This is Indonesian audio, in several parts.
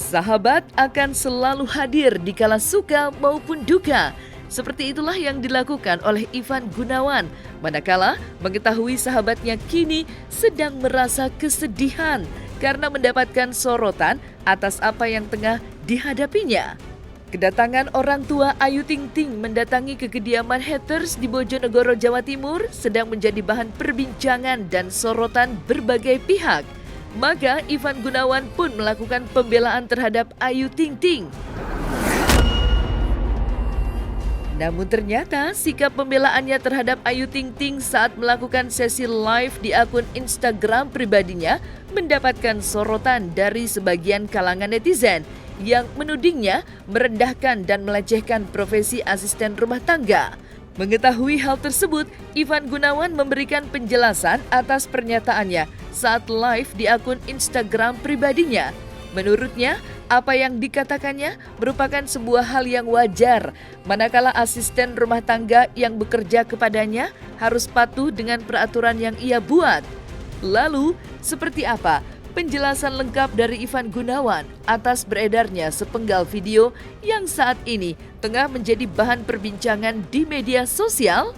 Sahabat akan selalu hadir di kala suka maupun duka. Seperti itulah yang dilakukan oleh Ivan Gunawan manakala mengetahui sahabatnya kini sedang merasa kesedihan karena mendapatkan sorotan atas apa yang tengah dihadapinya. Kedatangan orang tua Ayu Ting Ting mendatangi kediaman haters di Bojonegoro, Jawa Timur sedang menjadi bahan perbincangan dan sorotan berbagai pihak. Maka Ivan Gunawan pun melakukan pembelaan terhadap Ayu Ting Ting. Namun ternyata sikap pembelaannya terhadap Ayu Ting Ting saat melakukan sesi live di akun Instagram pribadinya mendapatkan sorotan dari sebagian kalangan netizen yang menudingnya merendahkan dan melecehkan profesi asisten rumah tangga. Mengetahui hal tersebut, Ivan Gunawan memberikan penjelasan atas pernyataannya saat live di akun Instagram pribadinya. Menurutnya, apa yang dikatakannya merupakan sebuah hal yang wajar, manakala asisten rumah tangga yang bekerja kepadanya harus patuh dengan peraturan yang ia buat. Lalu, seperti apa penjelasan lengkap dari Ivan Gunawan atas beredarnya sepenggal video yang saat ini tengah menjadi bahan perbincangan di media sosial?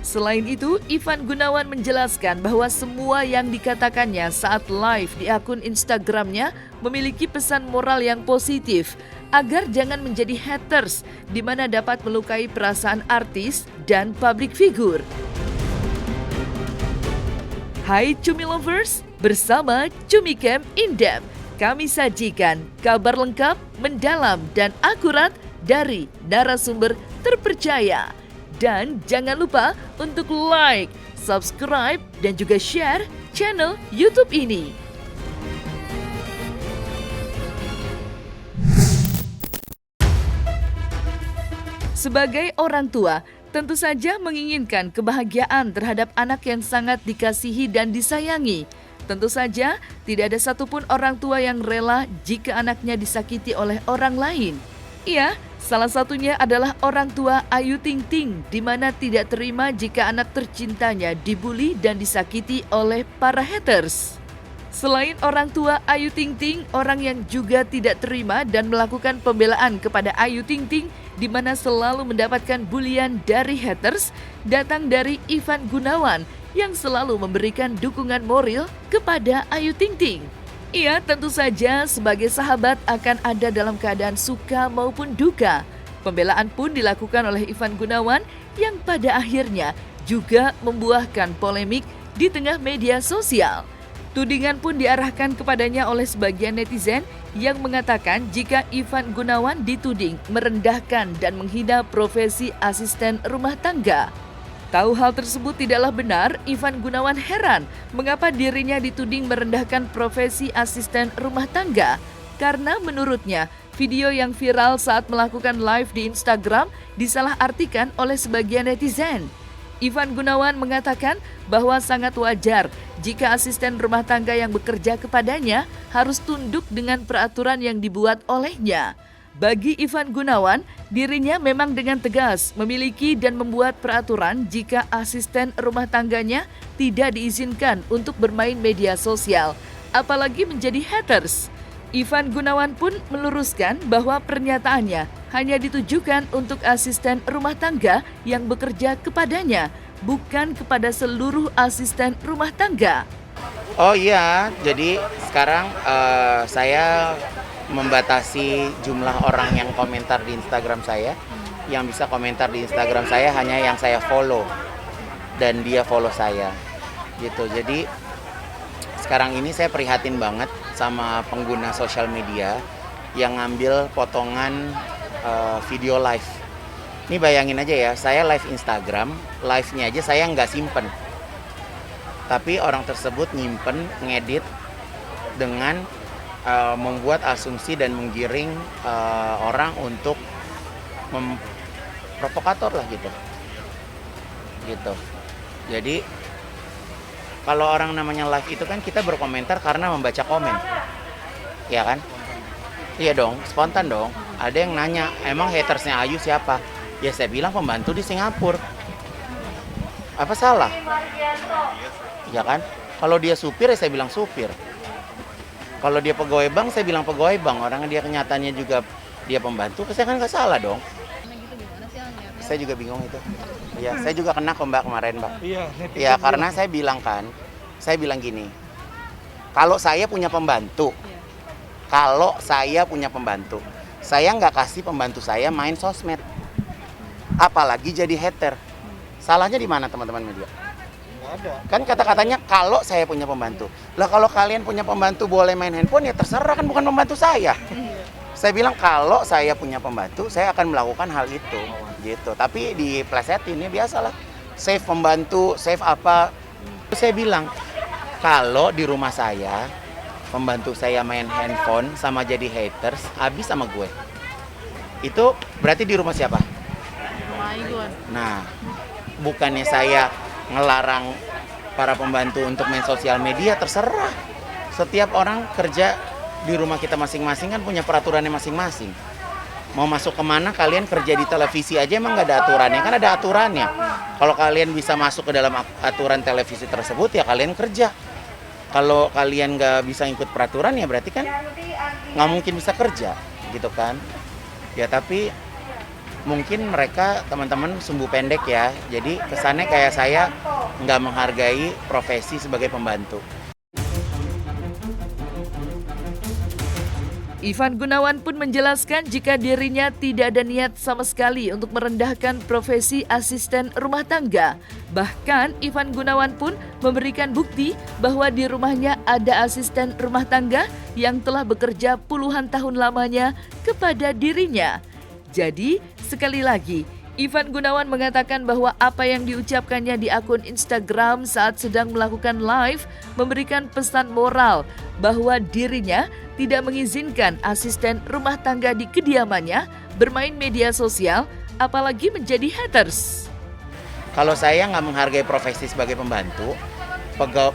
Selain itu, Ivan Gunawan menjelaskan bahwa semua yang dikatakannya saat live di akun Instagramnya memiliki pesan moral yang positif agar jangan menjadi haters di mana dapat melukai perasaan artis dan public figure. Hai Cumi Lovers, bersama Cumi Camp Indep, kami sajikan kabar lengkap, mendalam, dan akurat dari narasumber terpercaya. Dan jangan lupa untuk like, subscribe, dan juga share channel YouTube ini. Sebagai orang tua, tentu saja menginginkan kebahagiaan terhadap anak yang sangat dikasihi dan disayangi. Tentu saja tidak ada satupun orang tua yang rela jika anaknya disakiti oleh orang lain. Iya, salah satunya adalah orang tua Ayu Ting Ting, di mana tidak terima jika anak tercintanya dibully dan disakiti oleh para haters. Selain orang tua Ayu Ting Ting, orang yang juga tidak terima dan melakukan pembelaan kepada Ayu Ting Ting, di mana selalu mendapatkan bulian dari haters, datang dari Ivan Gunawan yang selalu memberikan dukungan moral kepada Ayu Ting Ting. Ia tentu saja sebagai sahabat akan ada dalam keadaan suka maupun duka. Pembelaan pun dilakukan oleh Ivan Gunawan yang pada akhirnya juga membuahkan polemik di tengah media sosial. Tudingan pun diarahkan kepadanya oleh sebagian netizen yang mengatakan jika Ivan Gunawan dituding merendahkan dan menghina profesi asisten rumah tangga. Tahu hal tersebut tidaklah benar, Ivan Gunawan heran mengapa dirinya dituding merendahkan profesi asisten rumah tangga. Karena menurutnya, video yang viral saat melakukan live di Instagram disalahartikan oleh sebagian netizen. Ivan Gunawan mengatakan bahwa sangat wajar jika asisten rumah tangga yang bekerja kepadanya harus tunduk dengan peraturan yang dibuat olehnya. Bagi Ivan Gunawan, dirinya memang dengan tegas memiliki dan membuat peraturan jika asisten rumah tangganya tidak diizinkan untuk bermain media sosial, apalagi menjadi haters. Ivan Gunawan pun meluruskan bahwa pernyataannya hanya ditujukan untuk asisten rumah tangga yang bekerja kepadanya, bukan kepada seluruh asisten rumah tangga. Oh iya, jadi sekarang saya membatasi jumlah orang yang komentar di Instagram saya. Yang bisa komentar di Instagram saya hanya yang saya follow dan dia follow saya gitu. Jadi sekarang ini saya prihatin banget sama pengguna sosial media yang ngambil potongan video live. Ini bayangin aja ya, saya live Instagram, live-nya aja saya nggak simpen, tapi orang tersebut nyimpen, ngedit dengan membuat asumsi dan menggiring orang untuk provokator lah gitu. Jadi kalau orang namanya live itu kan kita berkomentar karena membaca komen, ya kan? Iya dong, spontan dong. Ada yang nanya, emang hatersnya Ayu siapa? Ya saya bilang pembantu di Singapura. Apa salah? Ya kan? Kalau dia supir ya saya bilang supir. Kalau dia pegawai bank, saya bilang pegawai bank. Orang dia kenyataannya juga dia pembantu, saya kan nggak salah dong. Nah gitu gimana sih ngeliatnya? Saya juga bingung itu. Iya, saya juga kena kok Mbak kemarin Mbak. Iya, Iya, karena saya bilang gini, kalau saya punya pembantu, saya nggak kasih pembantu saya main sosmed. Apalagi jadi hater. Salahnya di mana teman-teman media? nggak ada. Kan kata-katanya kalau saya punya pembantu. Lah kalau kalian punya pembantu boleh main handphone ya terserah, kan bukan pembantu saya. Saya bilang kalau saya punya pembantu, saya akan melakukan hal itu gitu. Tapi diplesetin ya biasalah. Save pembantu, save apa. Saya bilang kalau di rumah saya pembantu saya main handphone sama jadi haters, habis sama gue. Itu berarti di rumah siapa? My God. Nah, bukannya saya ngelarang para pembantu untuk main sosial media, terserah. Setiap orang kerja di rumah kita masing-masing kan punya peraturannya masing-masing. Mau masuk kemana, kalian kerja di televisi aja emang nggak ada aturannya, kan ada aturannya. Kalau kalian bisa masuk ke dalam aturan televisi tersebut, ya kalian kerja. Kalau kalian nggak bisa ikut peraturan, ya berarti kan nggak mungkin bisa kerja, gitu kan. Ya tapi mungkin mereka teman-teman sumbu pendek ya, jadi kesannya kayak saya nggak menghargai profesi sebagai pembantu. Ivan Gunawan pun menjelaskan jika dirinya tidak ada niat sama sekali untuk merendahkan profesi asisten rumah tangga. Bahkan Ivan Gunawan pun memberikan bukti bahwa di rumahnya ada asisten rumah tangga yang telah bekerja puluhan tahun lamanya kepada dirinya. Jadi, sekali lagi, Ivan Gunawan mengatakan bahwa apa yang diucapkannya di akun Instagram saat sedang melakukan live memberikan pesan moral bahwa dirinya tidak mengizinkan asisten rumah tangga di kediamannya bermain media sosial, apalagi menjadi haters. Kalau saya nggak menghargai profesi sebagai pembantu,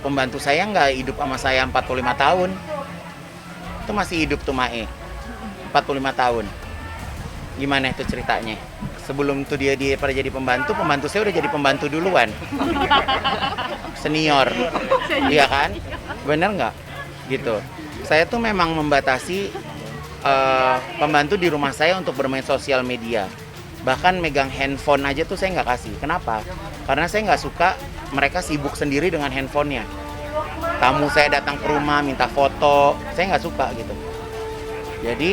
pembantu saya nggak hidup sama saya 45 tahun. Itu masih hidup tuh Mae, 45 tahun. Gimana itu ceritanya? Sebelum tuh dia pada jadi pembantu saya udah jadi pembantu duluan. Senior, iya kan? Bener nggak? Gitu. Saya tuh memang membatasi pembantu di rumah saya untuk bermain sosial media. Bahkan megang handphone aja tuh saya nggak kasih. Kenapa? Karena saya nggak suka mereka sibuk sendiri dengan handphonenya. Tamu saya datang ke rumah minta foto, saya nggak suka gitu. Jadi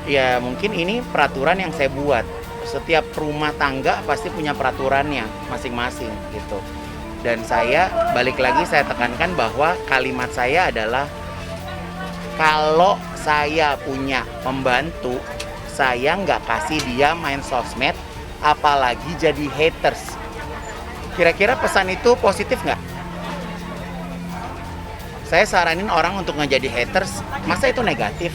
ya mungkin ini peraturan yang saya buat. Setiap rumah tangga pasti punya peraturannya masing-masing gitu. Dan saya balik lagi saya tekankan bahwa kalimat saya adalah kalau saya punya pembantu, saya nggak kasih dia main sosmed, apalagi jadi haters. Kira-kira pesan itu positif nggak? Saya saranin orang untuk nggak jadi haters, masa itu negatif?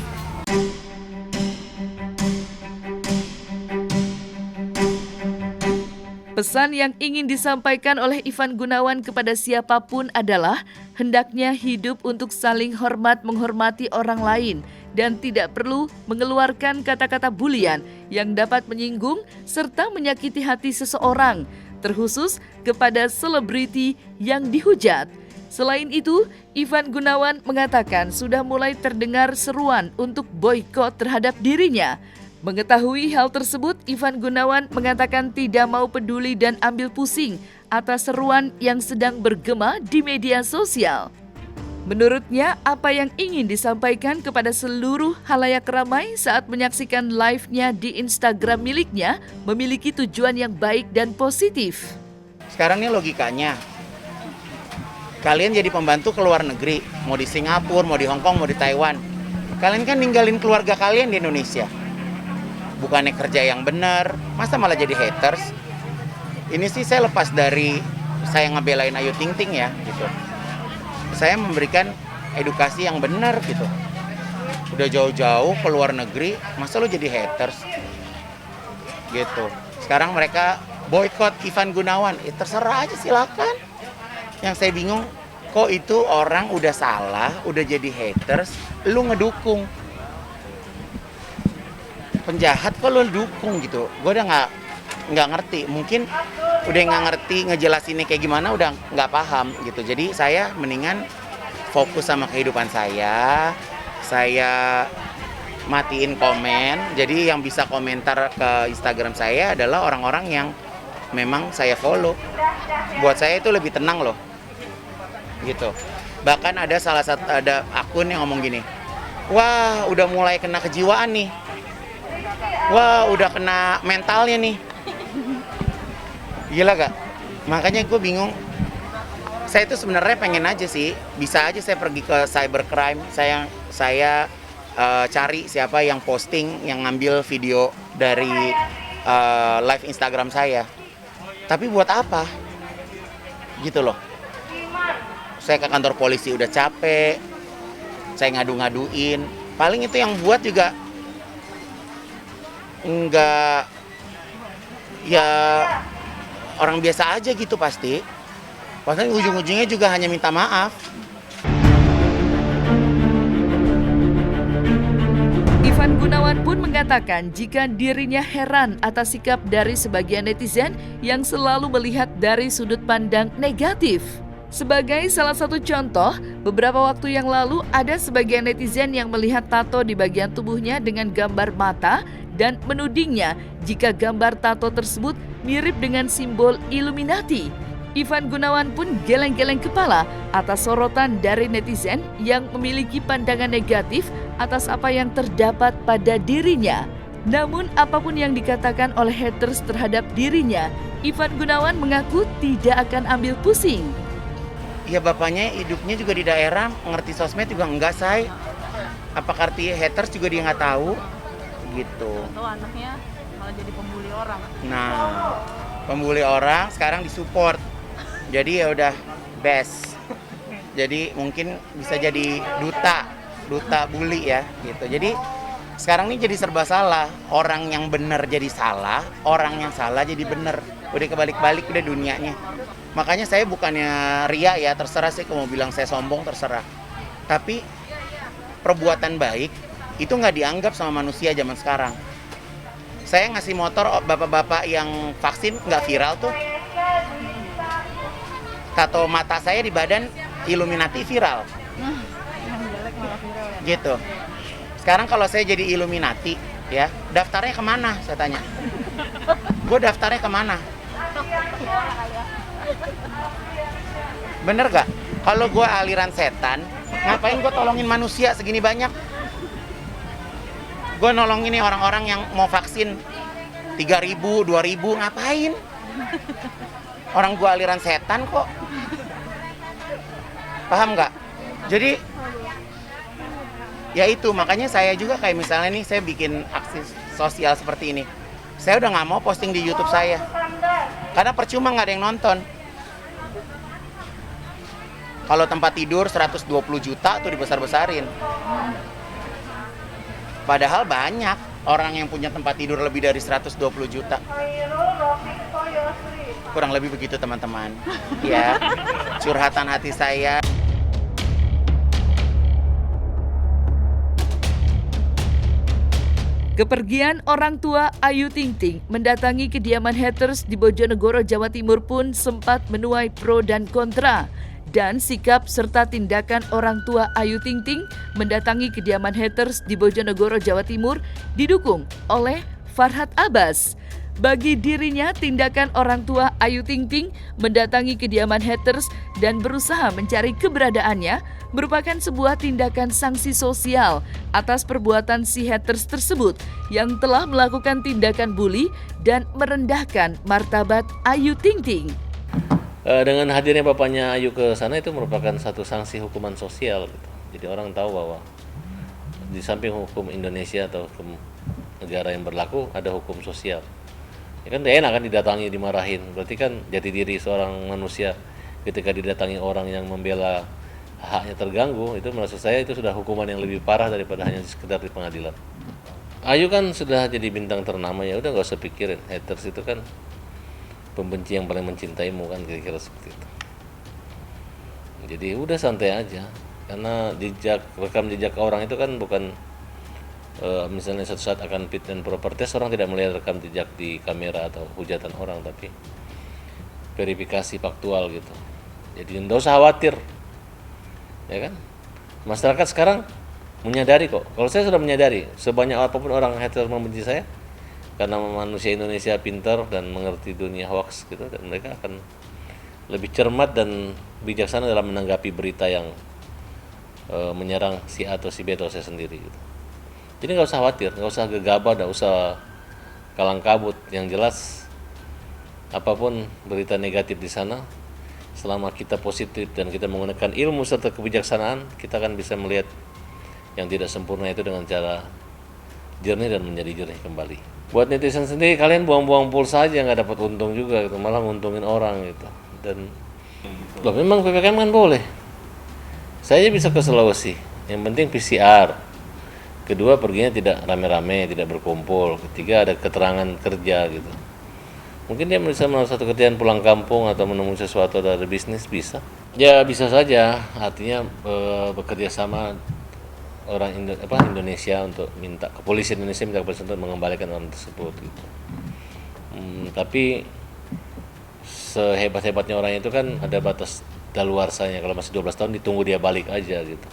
Pesan yang ingin disampaikan oleh Ivan Gunawan kepada siapapun adalah hendaknya hidup untuk saling hormat menghormati orang lain dan tidak perlu mengeluarkan kata-kata bulian yang dapat menyinggung serta menyakiti hati seseorang, terkhusus kepada selebriti yang dihujat. Selain itu, Ivan Gunawan mengatakan sudah mulai terdengar seruan untuk boikot terhadap dirinya. Mengetahui hal tersebut, Ivan Gunawan mengatakan tidak mau peduli dan ambil pusing atas seruan yang sedang bergema di media sosial. Menurutnya, apa yang ingin disampaikan kepada seluruh halayak ramai saat menyaksikan live-nya di Instagram miliknya memiliki tujuan yang baik dan positif. Sekarang ini logikanya, kalian jadi pembantu ke luar negeri, mau di Singapura, mau di Hong Kong, mau di Taiwan. Kalian kan ninggalin keluarga kalian di Indonesia. Bukannya kerja yang benar, masa malah jadi haters? Ini sih saya lepas dari saya ngebelain Ayu Ting Ting ya, gitu. Saya memberikan edukasi yang benar gitu. Udah jauh-jauh ke luar negeri, masa lo jadi haters? Gitu. Sekarang mereka boykot Ivan Gunawan, terserah aja silakan. Yang saya bingung, kok itu orang udah salah, udah jadi haters, lu ngedukung. Penjahat kok lo dukung gitu, gue udah nggak ngerti, mungkin udah nggak ngerti ngejelasinnya kayak gimana, udah nggak paham gitu. Jadi saya mendingan fokus sama kehidupan saya, saya matiin komen. Jadi yang bisa komentar ke Instagram saya adalah orang-orang yang memang saya follow. Buat saya itu lebih tenang loh, gitu. Bahkan ada akun yang ngomong gini, wah udah mulai kena kejiwaan nih, wah udah kena mentalnya nih. Gila gak? Makanya gue bingung. Saya itu sebenarnya pengen aja sih, bisa aja saya pergi ke cybercrime, saya cari siapa yang posting, yang ngambil video dari live Instagram saya. Tapi buat apa? Gitu loh. Saya ke kantor polisi udah capek, saya ngadu-ngaduin. Paling itu yang buat juga enggak, ya orang biasa aja gitu pasti. Padahal ujung-ujungnya juga hanya minta maaf. Ivan Gunawan pun mengatakan jika dirinya heran atas sikap dari sebagian netizen yang selalu melihat dari sudut pandang negatif. Sebagai salah satu contoh, beberapa waktu yang lalu ada sebagian netizen yang melihat tato di bagian tubuhnya dengan gambar mata dan menudingnya jika gambar tato tersebut mirip dengan simbol Illuminati. Ivan Gunawan pun geleng-geleng kepala atas sorotan dari netizen yang memiliki pandangan negatif atas apa yang terdapat pada dirinya. Namun apapun yang dikatakan oleh haters terhadap dirinya, Ivan Gunawan mengaku tidak akan ambil pusing. Ya bapaknya hidupnya juga di daerah, ngerti sosmed juga enggak, say. Apa arti haters juga dia nggak tahu, gitu. Atau anaknya malah jadi pembuli orang. Nah, pembuli orang sekarang disupport. Jadi ya udah best. Jadi mungkin bisa jadi duta bully ya, gitu. Jadi sekarang ini jadi serba salah. Orang yang benar jadi salah, orang yang salah jadi benar. Udah kebalik-balik udah dunianya. Makanya saya bukannya ria ya, terserah sih kalau mau bilang saya sombong terserah. Tapi perbuatan baik itu nggak dianggap sama manusia zaman sekarang. Saya ngasih motor bapak-bapak yang vaksin nggak viral tuh. Tato mata saya di badan Illuminati viral. Yang jelek malah viral ya. Gitu. Sekarang kalau saya jadi Illuminati ya, daftarnya kemana saya tanya. Gue daftarnya kemana? Bener gak? Kalau gue aliran setan, ngapain gue tolongin manusia segini banyak? Gue nolongin nih orang-orang yang mau vaksin 3.000, 2.000, ngapain? Orang gue aliran setan kok. Paham gak? Jadi, ya itu, makanya saya juga kayak misalnya nih, saya bikin aksi sosial seperti ini. Saya udah gak mau posting di YouTube saya. Karena percuma gak ada yang nonton. Kalau tempat tidur 120 juta tuh dibesar-besarin. Padahal banyak orang yang punya tempat tidur lebih dari 120 juta. Kurang lebih begitu teman-teman. Ya, curhatan hati saya. Kepergian orang tua Ayu Ting Ting mendatangi kediaman haters di Bojonegoro, Jawa Timur pun sempat menuai pro dan kontra. Dan sikap serta tindakan orang tua Ayu Ting Ting mendatangi kediaman haters di Bojonegoro, Jawa Timur didukung oleh Farhad Abbas. Bagi dirinya, tindakan orang tua Ayu Ting Ting mendatangi kediaman haters dan berusaha mencari keberadaannya merupakan sebuah tindakan sanksi sosial atas perbuatan si haters tersebut yang telah melakukan tindakan bully dan merendahkan martabat Ayu Ting Ting. Dengan hadirnya bapaknya Ayu ke sana itu merupakan satu sanksi hukuman sosial gitu. Jadi orang tahu bahwa di samping hukum Indonesia atau hukum negara yang berlaku ada hukum sosial. Ya kan enak kan didatangi, dimarahin. Berarti kan jati diri seorang manusia ketika didatangi orang yang membela haknya terganggu, itu menurut saya itu sudah hukuman yang lebih parah daripada hanya sekedar di pengadilan. Ayu kan sudah jadi bintang ternama, ya udah gak usah pikirin. Haters itu kan pembenci yang paling mencintaimu kan, kira-kira seperti itu. Jadi udah santai aja, karena rekam jejak orang itu kan bukan misalnya suatu saat akan fit and proper test, orang tidak melihat rekam jejak di kamera atau hujatan orang, tapi verifikasi faktual gitu. Jadi nggak usah khawatir, ya kan? Masyarakat sekarang menyadari kok. Kalau saya sudah menyadari, sebanyak apapun orang hater membenci saya, karena manusia Indonesia pintar dan mengerti dunia hoax gitu, dan mereka akan lebih cermat dan bijaksana dalam menanggapi berita yang menyerang si A atau si B atau saya sendiri gitu. Jadi nggak usah khawatir, nggak usah gegabah, nggak usah kalang kabut. Yang jelas apapun berita negatif di sana, selama kita positif dan kita menggunakan ilmu serta kebijaksanaan, kita akan bisa melihat yang tidak sempurna itu dengan cara jernih dan menjadi jernih kembali. Buat netizen sendiri, kalian buang-buang pulsa aja, nggak dapat untung juga gitu, malah nguntungin orang gitu. Dan loh, memang PPKM kan boleh. Saya bisa ke Sulawesi, yang penting PCR. Kedua, perginya tidak rame-rame, tidak berkumpul. Ketiga, ada keterangan kerja gitu. Mungkin dia bisa melakukan satu kerjaan pulang kampung atau menemui sesuatu dari bisnis, bisa. Ya bisa saja, artinya bekerja sama Indonesia untuk minta kepolisian Indonesia minta kepolisian untuk mengembalikan orang tersebut gitu. Tapi sehebat-hebatnya orang itu kan ada batas daluarsanya. Kalau masih 12 tahun ditunggu dia balik aja gitu.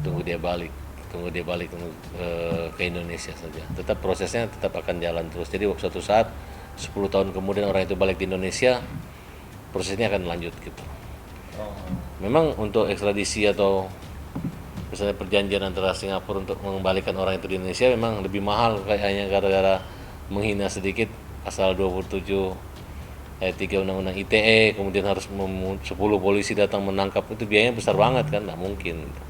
Tunggu dia balik ke Indonesia saja. Tetap prosesnya tetap akan jalan terus. Jadi suatu saat 10 tahun kemudian orang itu balik di Indonesia, prosesnya akan lanjut gitu. Memang untuk ekstradisi atau misalnya perjanjian antara Singapura untuk mengembalikan orang itu di Indonesia memang lebih mahal, kayaknya gara-gara menghina sedikit pasal 27 ayat 3 Undang-Undang ITE, kemudian harus 10 polisi datang menangkap, itu biayanya besar banget kan, nggak mungkin gitu.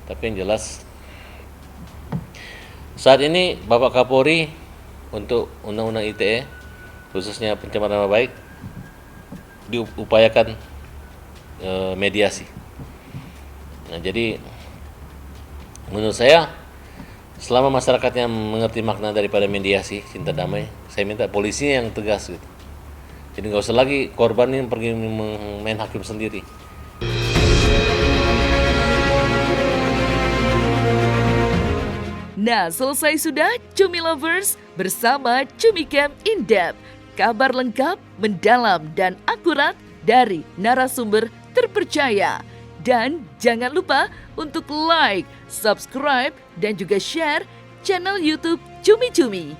Tapi yang jelas saat ini Bapak Kapolri untuk Undang-Undang ITE khususnya pencemaran nama baik diupayakan mediasi. Nah, jadi menurut saya selama masyarakatnya mengerti makna daripada mediasi, cinta damai, saya minta polisinya yang tegas gitu. Jadi nggak usah lagi korban yang pergi main hakim sendiri. Nah, selesai sudah Cumi Lovers bersama Cumi Camp In Depth. Kabar lengkap, mendalam, dan akurat dari narasumber terpercaya. Dan jangan lupa untuk like, subscribe, dan juga share channel YouTube Cumi Cumi.